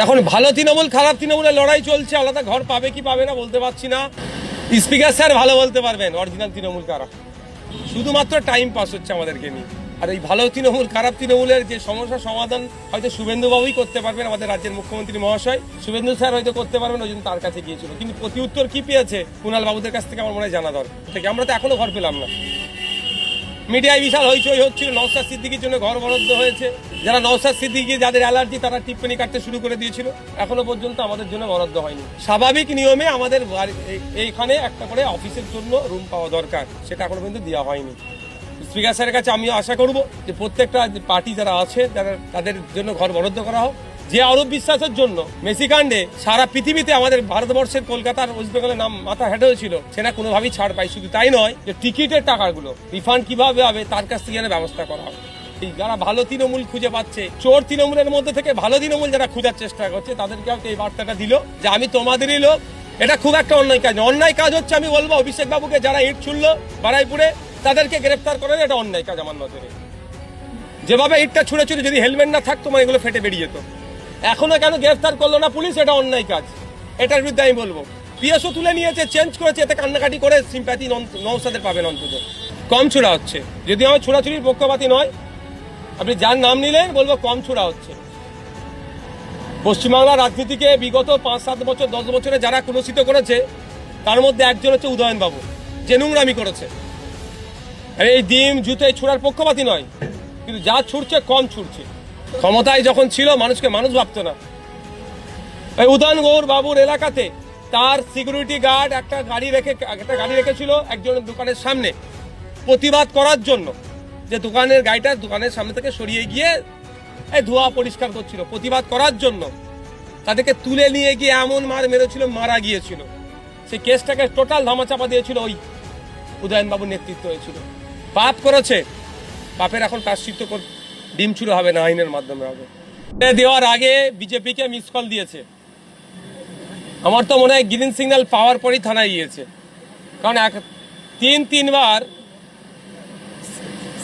এখন ভালো তৃণমূল খারাপ তৃণমূলের লড়াই চলছে, আলাদা ঘর পাবে কি পাবে না বলতে পারছি না। স্পিকার স্যার ভালো বলতে পারবেন অরিজিনাল তৃণমূল কারা। শুধুমাত্র টাইম পাস হচ্ছে আমাদেরকে নিয়ে। আর এই ভালো তৃণমূল খারাপ তৃণমূলের যে সমস্যার সমাধান হয়তো শুভেন্দুবাবুই করতে পারবেন, আমাদের রাজ্যের মুখ্যমন্ত্রী মহাশয় শুভেন্দু স্যার হয়তো করতে পারবেন, ওই জন্য তার কাছে গিয়েছিল। কিন্তু প্রতি উত্তর কি পেয়েছে কুণাল বাবুদের কাছ থেকে আমার মনে হয় জানা দরকার। থেকে আমরা তো এখনো ঘর পেলাম না। মিডিয়ায় বিশাল হইচই হচ্ছিল, নওশাদ সিদ্দিকীর জন্য ঘর বরাদ্দ হয়েছে। যারা নওশাদ সিদ্দিকী যাদের অ্যালার্জি তারা টিপ্পনি কাটতে শুরু করে দিয়েছিল, এখনো পর্যন্ত আমাদের জন্য বরাদ্দ হয়নি। স্বাভাবিক নিয়মে আমাদের এইখানে একটা করে অফিসের জন্য রুম পাওয়া দরকার, সেটা এখনো পর্যন্ত দেওয়া হয়নি। স্পিকার স্যারের কাছে আমিও আশা করব যে প্রত্যেকটা পার্টি যারা আছে তাদের জন্য ঘর বরাদ্দ করা হোক। যে অরূপ বিশ্বাসের জন্য মেসিকাণ্ডে সারা পৃথিবীতে আমাদের ভারতবর্ষের কলকাতার ওয়েস্ট বেঙ্গলের নাম মাথা হেঁটে হয়েছিল, সেটা কোনোভাবেই ছাড় পাই। শুধু তাই নয়, যে টিকিটের টাকাগুলো রিফান্ড কিভাবে হবে তার কাছ থেকে ব্যবস্থা করা হবে। যারা ভালো তৃণমূল খুঁজে পাচ্ছে, চোর তৃণমূলের মধ্যে থেকে ভালো তৃণমূল যারা খোঁজার চেষ্টা করছে, তাদেরকে হয়তো এই বার্তাটা দিল যে আমি তোমাদেরই লোক। এটা খুব একটা অন্যায় কাজ। অন্যায় কাজ হচ্ছে, আমি বলবো অভিষেক বাবুকে যারা ইট ছুড়লো বারাইপুরে তাদেরকে গ্রেফতার করেন, এটা অন্যায় কাজ আমার নজরে। যেভাবে ইটটা ছুঁড়ে ছুঁড়ে যদি হেলমেট না থাকতো মানে এগুলো ফেটে বেরিয়ে যেত। এখনো কেন গ্রেফতার করলো না পুলিশ, এটা অন্যায় কাজ। এটার বিরুদ্ধে আমি বলবো। পিএসও তুলে নিয়েছে, চেঞ্জ করেছে, এতে কান্নাকাটি করে সিম্প্যাথি নওশাদের পাবেন অন্তত। কম ছোড়া হচ্ছে, যদি আমার ছোড়াছুড়ির পক্ষপাতী নয়, আপনি যার নাম নিলেন বলবো কম ছোড়া হচ্ছে। পশ্চিমবাংলার রাজনীতিকে বিগত 5-7 বছর 10 বছরে যারা কুলসিত করেছে, তার মধ্যে একজন হচ্ছে উদয়ন বাবু, যে নোংরামি করেছে। এই ডিম জুতো এই ছোড়ার পক্ষপাতী নয়, কিন্তু যা ছুটছে কম ছুটছে। ক্ষমতায় যখন ছিল মানুষকে মানুষ ভাবতো না। এই উদয়ন গৌর বাবুর এলাকাতে তার সিকিউরিটি গার্ড একটা গাড়ি রেখেছিল একজনের দোকানের সামনে প্রতিবাদ করার জন্য, যে দোকানের গাড়িটা দোকানের সামনে থেকে সরিয়ে গিয়ে এই ধোঁয়া পরিষ্কার করছিল। প্রতিবাদ করার জন্য তাদেরকে তুলে নিয়ে গিয়ে এমন মার মেরেছিল, মারা গিয়েছিল। সেই কেসটাকে টোটাল ধামাচাপা দিয়েছিল ওই উদয়ন বাবুর নেতৃত্ব হয়েছিল। পাপ করেছে, পাপের এখন প্রায়শ্চিত্ত ডিম ছুড়ে হবে না, আইনের মাধ্যমে হবে। দেওয়ার আগে বিজেপিকে মিস কল দিয়েছে। আমার তো মনে হয় গ্রিন সিগন্যাল পাওয়ার পরই থানায় গিয়েছে, কারণ 3-3বার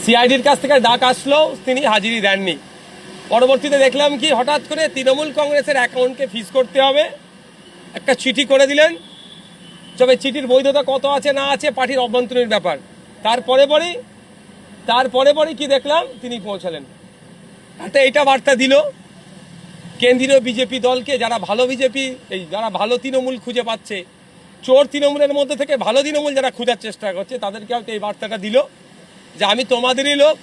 সিআইডির কাছ থেকে ডাক আসলেও তিনি হাজিরি দেননি। পরবর্তীতে দেখলাম কি হঠাৎ করে তৃণমূল কংগ্রেসের অ্যাকাউন্টকে ফ্রিজ করতে হবে, একটা চিঠি করে দিলেন। তবে চিঠির বৈধতা কত আছে না আছে পার্টির অভ্যন্তরীণ ব্যাপার। তারপরে কি দেখলাম তিনি পৌঁছালেন। হাতে এইটা বার্তা দিল কেন্দ্রীয় বিজেপি দলকে, যারা ভালো বিজেপি যারা ভালো তৃণমূল খুঁজে পাচ্ছে, চোর তৃণমূলের মধ্যে থেকে ভালো তৃণমূল যারা খোঁজার চেষ্টা করছে, তাদেরকে হয়তো এই বার্তাটা দিল যে আমি তোমাদেরই লোক।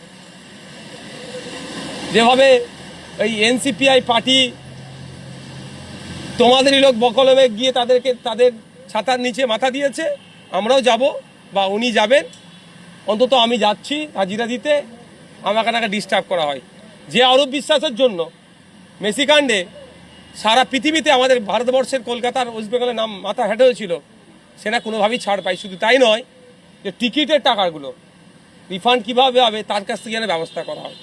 যেভাবে এই এনসিপিআই পার্টি তোমাদেরই লোক বকলমে গিয়ে তাদের ছাতার নিচে মাথা দিয়েছে, আমরাও যাব বা উনি যাবেন। অন্তত আমি যাচ্ছি হাজিরা দিতে, আমাকে ডিস্টার্ব করা হয়। যে অরূপ বিশ্বাসের জন্য মেসিকাণ্ডে সারা পৃথিবীতে আমাদের ভারতবর্ষের কলকাতার ওয়েস্ট বেঙ্গলের নাম মাথা হেঁটে হয়েছিল, সেটা কোনোভাবেই ছাড় পাই। শুধু তাই নয়, যে টিকিটের টাকাগুলো রিফান্ড কিভাবে হবে তার কাছ থেকে ব্যবস্থা করা হবে।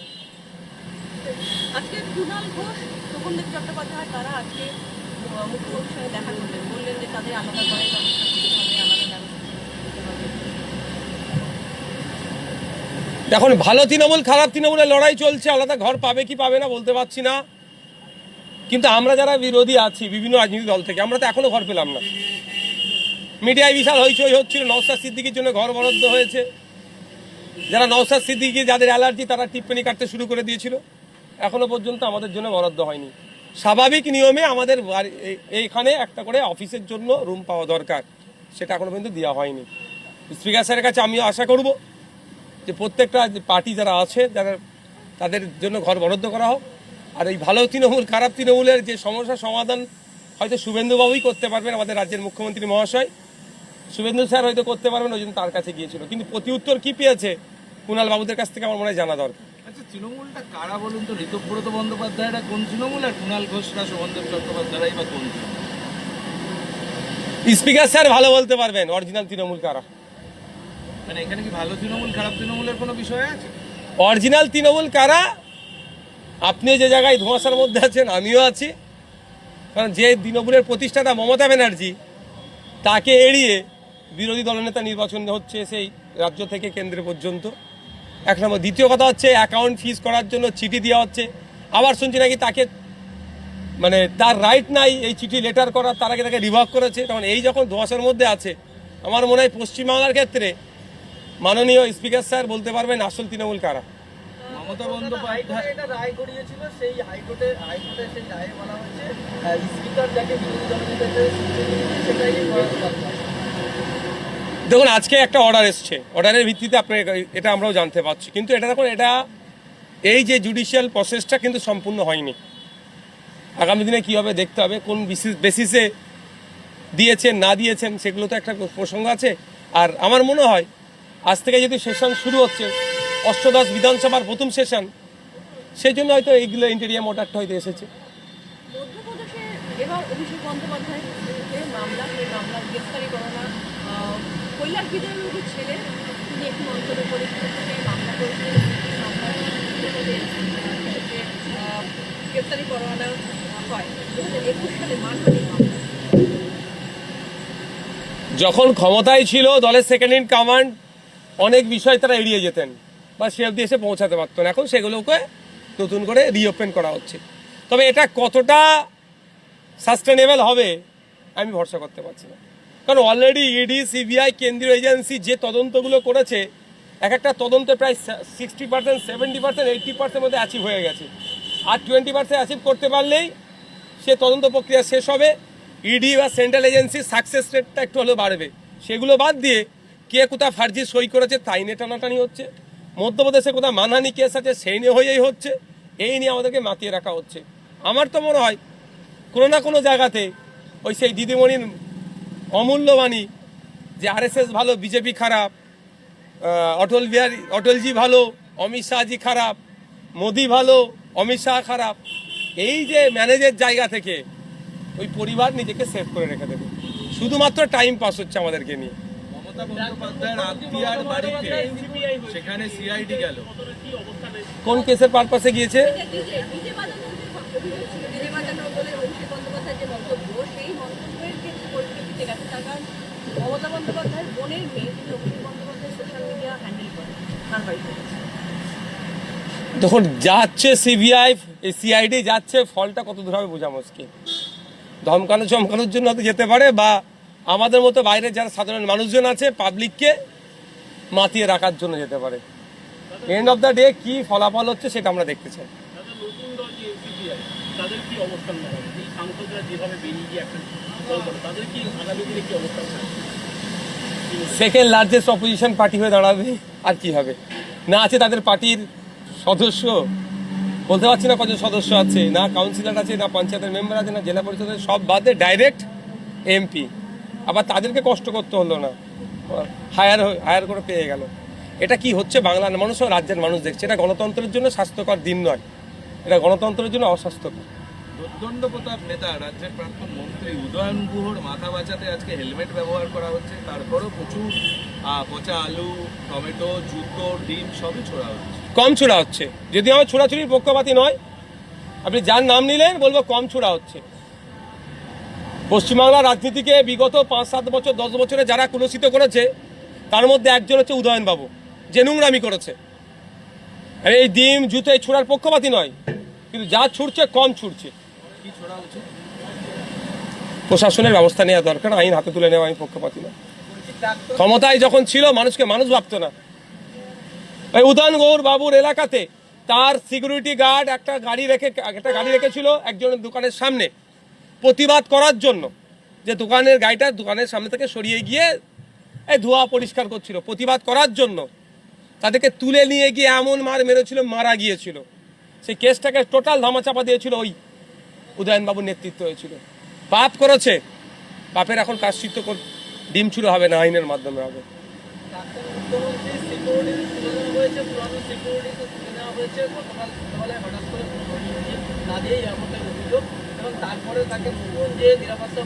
আজকে কুণাল ঘোষ, তপনদেব চট্টোপাধ্যায় তারা আজকে মুখ্যমন্ত্রীর সঙ্গে দেখা করলেন, বললেন যে তাদের আলাদা করার ব্যবস্থা করতে হবে, আলাদা ব্যবস্থা করতে হবে। এখন ভালো তৃণমূল খারাপ তৃণমূলের লড়াই চলছে, আলাদা ঘর পাবে কি পাবে না বলতে পারছি না। কিন্তু আমরা যারা বিরোধী আছি বিভিন্ন রাজনৈতিক দল থেকে, আমরা তো এখনো ঘর পেলাম না। মিডিয়ায় বিশাল হইচই হচ্ছিল, নওশাদ সিদ্দিকীর জন্য ঘর বরাদ্দ হয়েছে। যারা নওশাদ সিদ্দিকী যাদের অ্যালার্জি তারা টিপ্পনি কাটতে শুরু করে দিয়েছিল, এখনো পর্যন্ত আমাদের জন্য বরাদ্দ হয়নি। স্বাভাবিক নিয়মে আমাদের এইখানে একটা করে অফিসের জন্য রুম পাওয়া দরকার, সেটা এখনো পর্যন্ত দেওয়া হয়নি। স্পিকার স্যারের কাছে আমিও আশা করব যে প্রত্যেকটা পার্টি যারা আছে তাদের জন্য ঘর বরাদ্দ করা হোক। আর এই ভালো তৃণমূল খারাপ তৃণমূলের যে সমস্যার সমাধান হয়তো শুভেন্দুবাবুই করতে পারবেন, আমাদের রাজ্যের মুখ্যমন্ত্রী মহাশয় শুভেন্দু স্যার হয়তো করতে পারবেন, ওই জন্য তার কাছে গিয়েছিল। কিন্তু প্রতি উত্তর কি পেয়েছে কুণাল বাবুদের কাছ থেকে আমার মনে হয় জানা দরকার। আচ্ছা, তৃণমূলটা কারা বলুন তো? ঋতব্রত বন্দ্যোপাধ্যায়রা কোন তৃণমূল, আর কুণাল ঘোষরা শোভনদেব চট্টোপাধ্যায়রাই বা কোন তৃণমূল? স্পিকার স্যার ভালো বলতে পারবেন অরিজিনাল তৃণমূল কারা। মানে এখানে কি ভালো তৃণমূল খারাপ তৃণমূলের কোনো বিষয় আছে? অরিজিনাল তৃণমূল কারা, আপনি যে জায়গায় ধোঁয়াশার মধ্যে আছেন আমিও আছি। কারণ যে তৃণমূলের প্রতিষ্ঠাতা মমতা ব্যানার্জি, তাকে এড়িয়ে বিরোধী দলনেতা নির্বাচন হচ্ছে সেই রাজ্য থেকে কেন্দ্র পর্যন্ত, এক নম্বর। দ্বিতীয় কথা হচ্ছে অ্যাকাউন্ট ফ্রিজ করার জন্য চিঠি দেওয়া হচ্ছে। আবার শুনছি নাকি তাকে মানে তার রাইট নাই এই চিঠি লেটার করার, তার আগে তাকে রিভক করেছে। তখন এই যখন ধোঁয়াশার মধ্যে আছে, আমার মনে হয় পশ্চিমবাংলার ক্ষেত্রে মাননীয় স্পিকার স্যার বলতে পারবেন আসল তৃণমূল কারা। মমতা বন্দ্যোপাধ্যায় এটা রায় করিয়েছিল, সেই হাইকোর্টে সেই রায়ে বলা হচ্ছে স্পিকার যাকে বিরোধী দলনেতা সেটাই দেখুন আজকে একটা অর্ডার এসছে, অর্ডারের ভিত্তিতে আপনি এটা আমরাও জানতে পারছি, কিন্তু এটা দেখুন এটা এই যে জুডিশিয়াল প্রসেসটা কিন্তু সম্পূর্ণ হয়নি। আগামী দিনে কী হবে দেখতে হবে, কোন বেসিসে দিয়েছেন না দিয়েছেন সেগুলো তো একটা প্রসঙ্গ আছে। আর আমার মনে হয় আজ থেকে যদি সেশন শুরু হচ্ছে, অষ্টদশ বিধানসভার প্রথম সেশন, সেই জন্য হয়তো এইগুলো ইন্টেরিয়াম অর্ডারটা হয়তো এসেছে। মধ্যপ্রদেশে এবার অভিষেক বন্দ্যোপাধ্যায়ের যে মামলা, সেই মামলার গ্রেফতারি করোনা কৈলাস বিজয়বাবুর ছেলে, তিনি একটি মন্তব্য করেছিলেন সেই মামলা করেছে, গ্রেফতারি করোনা হয় 2021 সালে মানহানি মামলা। যখন ক্ষমতায় ছিল দলের সেকেন্ড ইন কমান্ড, অনেক বিষয় তারা এড়িয়ে যেতেন বা সে অবধি এসে পৌঁছাতে পারতেন। এখন সেগুলোকে নতুন করে রিওপেন করা হচ্ছে। তবে এটা কতটা সাস্টেনেবল হবে আমি ভরসা করতে পারছি না, কারণ অলরেডি ইডি, সিবিআই, কেন্দ্রীয় এজেন্সি যে তদন্তগুলো করেছে, এক একটা তদন্তে প্রায় 60%, 70%, 80% মধ্যে অ্যাচিভ হয়ে গেছে। আর 20% অ্যাচিভ করতে পারলেই সে তদন্ত প্রক্রিয়া শেষ হবে, ইডি বা সেন্ট্রাল এজেন্সির সাকসেস রেটটা একটু হলেও বাড়বে। সেগুলো বাদ দিয়ে কে কোথা ফার্জি সই করেছে তাই নিয়ে টানাটানি হচ্ছে, মধ্যপ্রদেশে কোথা মানহানি কেস আছে সেই নিয়ে হয়েই হচ্ছে, এই নিয়ে আমাদেরকে মাতিয়ে রাখা হচ্ছে। আমার তো মনে হয় কোনো না কোনো জায়গাতে ওই সেই দিদিমণির অমূল্যবাণী যে আরএসএস ভালো, বিজেপি খারাপ, অটলজি ভালো, অমিত শাহজি খারাপ, মোদি ভালো, অমিত শাহ খারাপ, এই যে ম্যানেজের জায়গা থেকে ওই পরিবার নিজেকে সেভ করে রেখে দেবে। শুধুমাত্র টাইম পাস হচ্ছে আমাদেরকে নিয়ে। মমতা বন্দ্যোপাধ্যায়ের আত্মীয়ার বাড়িতে সেখানে সিআইডি গেল, কোন কেসের পারপাসে গিয়েছে? ডিজে বাজানোর যে অভিযোগ ছিল, ডিজে বাজানোর বলে অভিষেক বন্দ্যোপাধ্যায়ের যে মন্তব্য, সেই মন্তব্যের যে পরিপ্রেক্ষিতে গেছে, তার কারণ মমতা বন্দ্যোপাধ্যায়ের বোনের মেয়ে, তিনি Abhishek Bandyopadhyay social media handle করে, তার বাড়িতে গেছে। দেখুন যাচ্ছে সিবিআই, এই সিআইডি যাচ্ছে, ফলটা কত দূর হবে বোঝা মুশকিল। ধমকানো চমকানোর জন্য হয়তো যেতে পারে, বা আমাদের মতো বাইরে যারা সাধারণ মানুষজন আছে পাবলিককে মাতিয়ে রাখার জন্য যেতে পারে। এন্ড অফ দ্য ডে কি ফলাফল হচ্ছে সেটা আমরা দেখতে চাই। নতুন দল যে সিপিআই, তাদের কি অবস্থান হবে? এই সাংসদরা যেভাবে বেরিয়ে গিয়ে একটা দল করে, তাদের কি আগামী দিনে কি অবস্থান হবে? সেকেন্ড লার্জেস্ট অপোজিশন পার্টি হয়ে দাঁড়াবে, আর কি হবে। না আছে তাদের পার্টির সদস্য, বলতে পারছি না কজন সদস্য আছে, না কাউন্সিলর আছে, না পঞ্চায়েতের মেম্বার আছে, না জেলা পরিষদের, সব বাদে ডাইরেক্ট এমপি। আবার তাদেরকে কষ্ট করতে হলো না, হায়ার করে পেয়ে গেল। এটা কি হচ্ছে বাংলার মানুষ ও রাজ্যের মানুষ দেখছে। এটা গণতন্ত্রের জন্য স্বাস্থ্যকর দিন নয়, এটা গণতন্ত্রের জন্য অস্বাস্থ্যকর। দুর্দণ্ড প্রতাপ নেতা, রাজ্যের প্রাক্তন মন্ত্রী উদয়ন গুহর মাথা বাঁচাতে আজকে হেলমেট ব্যবহার করা হচ্ছে, তারপরও প্রচুর পচা আলু, টমেটো, জুতো, ডিম সবই ছোড়া হচ্ছে। কম ছোড়া হচ্ছে, যদি আমার ছোড়াছুড়ির পক্ষপাতী নয়, আপনি যার নাম নিলেন বলবো কম ছোড়া হচ্ছে। পশ্চিমবাংলার রাজনীতিকে বিগত 5-7 বছর 10 বছরে যারা কুলসিত করেছে, তার মধ্যে একজন হচ্ছে উদয়নবাবু, যে নোংরামি করেছে। এই ডিম, জুতো এই ছোড়ার পক্ষপাতী নয়, কিন্তু যা ছুটছে কম ছুটছে। কি ছোড়া উচিত? প্রশাসনের ব্যবস্থা নেওয়া দরকার, আইন হাতে তুলে নেওয়া আমি পক্ষপাতী না। ক্ষমতায় যখন ছিল মানুষকে মানুষ ভাবতো না। এই উদয়ন গৌর বাবুর এলাকাতে তার সিকিউরিটি গার্ড একটা গাড়ি রেখেছিল একজনের দোকানের সামনে প্রতিবাদ করার জন্য, যে দোকানের গাড়িটা দোকানের সামনে থেকে সরিয়ে গিয়ে এই ধোঁয়া পরিষ্কার করছিল, প্রতিবাদ করার জন্য তাদেরকে তুলে নিয়ে গিয়ে এমন মার মেরেছিল, মারা গিয়েছিল। সেই কেসটাকে টোটাল ধামাচাপা দিয়েছিল ওই উদয়নবাবুর নেতৃত্ব হয়েছিল। পাপ করেছে, পাপের এখন কাশ্চিত্য ডিম চুরো হবে না, আইনের মাধ্যমে হবে। মুখ্যমন্ত্রী সিকিউরিটি তুলে নেওয়া হয়েছে, পুরানো সিকিউরিটি তুলে নেওয়া হয়েছে, গতকাল সকালে হঠাৎ করে না দিয়েই এমনটাই অভিযোগ, এবং তারপরে তাকে নতুন যে নিরাপত্তা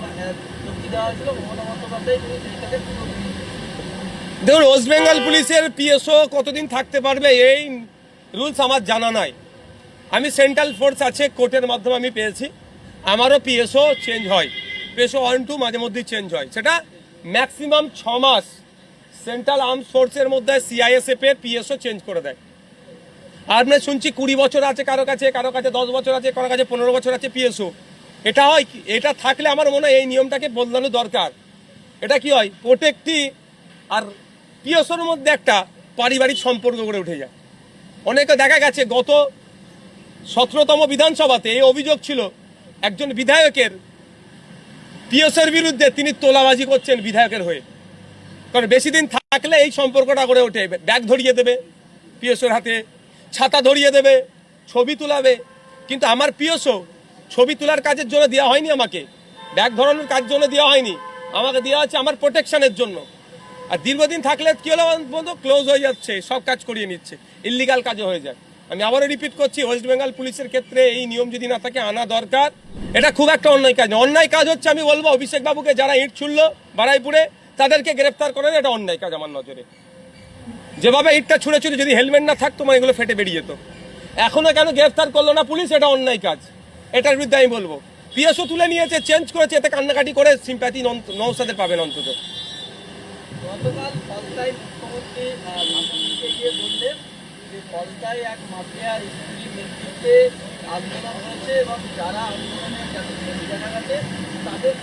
চুক্তি দেওয়া হয়েছিল মমতা বন্দ্যোপাধ্যায়, তিনি সেইটাকে দেখুন ওয়েস্ট বেঙ্গল পুলিশের পিএসও কতদিন থাকতে পারবে এই রুলস আমার জানা নাই। আমি সেন্ট্রাল ফোর্স আছে, কোর্টের মাধ্যমে আমি পেয়েছি, আমারও পিএসও চেঞ্জ হয়, পিএসও 1-2 মাঝে মধ্যেই চেঞ্জ হয়, সেটা ম্যাক্সিমাম 6 মাস সেন্ট্রাল আর্ম ফোর্সের মধ্যে সিআইএসএফ এর পিএসও চেঞ্জ করে দেয়। আর মানে শুনছি 20 বছর আছে কারো কাছে 10 বছর আছে, কারো কাছে 15 বছর আছে পিএসও। এটা হয় কি, এটা থাকলে আমার মনে হয় এই নিয়মটাকে বদলানো দরকার। এটা কি হয়, প্রত্যেকটি আর পিওসোর মধ্যে একটা পারিবারিক সম্পর্ক গড়ে উঠে যায়। অনেকে দেখা গেছে গত 17তম বিধানসভাতে এই অভিযোগ ছিল একজন বিধায়কের পিওসের বিরুদ্ধে, তিনি তোলাবাজি করছেন বিধায়কের হয়ে। কারণ বেশি দিন থাকলে এই সম্পর্কটা গড়ে ওঠে, ব্যাগ ধরিয়ে দেবে পিওসের হাতে, ছাতা ধরিয়ে দেবে, ছবি তুলাবে। কিন্তু আমার পিওসো ছবি তোলার কাজের জন্য দেওয়া হয়নি, আমাকে ব্যাগ ধরানোর কাজের জন্য দেওয়া হয়নি, আমাকে দেওয়া হচ্ছে আমার প্রোটেকশনের জন্য। আর দীর্ঘদিন থাকলে কি হলো বন্ধু, ক্লোজ হয়ে যাচ্ছে, সব কাজ করিয়ে নিচ্ছে, ইল্লিগাল কাজও হয়ে যায়। আমি আবারও রিপিট করছি, ওয়েস্ট বেঙ্গল পুলিশের ক্ষেত্রে এই নিয়ম যদি না থাকে আনা দরকার। এটা খুব একটা অন্যায় কাজ। অন্যায় কাজ হচ্ছে, আমি বলবো অভিষেক বাবুকে যারা ইট ছুড়লো বারাইপুরে তাদেরকে গ্রেফতার করেন, এটা অন্যায় কাজ আমার নজরে। যেভাবে ইটটা ছুঁড়ে ছুঁড়ে যদি হেলমেট না থাকতো মানে এগুলো ফেটে বেরিয়ে যেত। এখনো কেন গ্রেফতার করলো না পুলিশ, এটা অন্যায় কাজ। এটার বিরুদ্ধে আমি বলবো, পিএসও তুলে নিয়েছে, চেঞ্জ করেছে, এতে কান্নাকাটি করে সিম্প্যাথি নৌসাদের পাবেন অন্তত। গতকাল ফলতায় মুখ্যমন্ত্রী ভাষণে গিয়ে বললেন যে ফলতায় এক মাফিয়ার স্ত্রীর নেতৃত্বে আন্দোলন হয়েছে এবং যারা আন্দোলনে দেখা গেছে তাদের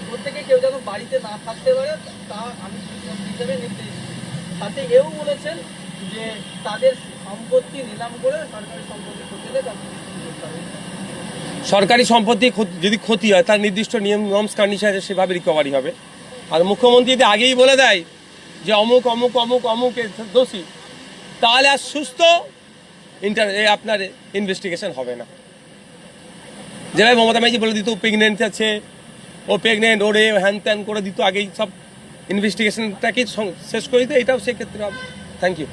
প্রত্যেকে কেউ যেন বাড়িতে না থাকতে পারে, তা আমি মুখ্যমন্ত্রী হিসেবে নির্দেশ দিই। সাথে এও বলেছেন যে তাদের সম্পত্তি নিলাম করে সরকারি সম্পত্তি ক্ষতিলে তাদের করতে হবে। সরকারি সম্পত্তি যদি ক্ষতি হয় তার নির্দিষ্ট নিয়ম নর্মস কন্ডিশনে সেভাবে রিকভারি হবে। আর মুখ্যমন্ত্রী যদি আগেই বলে দেয় যে অমুক অমুক অমুক অমুক দোষী, তাহলে আর সুস্থ আপনার ইনভেস্টিগেশন হবে না। যেভাবে মমতা ব্যানার্জি বলে দিত প্রেগনেন্ট আছে, ও প্রেগনেন্ট, ওরে হ্যান ত্যান করে দিত, আগেই সব ইনভেস্টিগেশনটাকে শেষ করে দিত, এটাও সেক্ষেত্রে হবে। Thank you.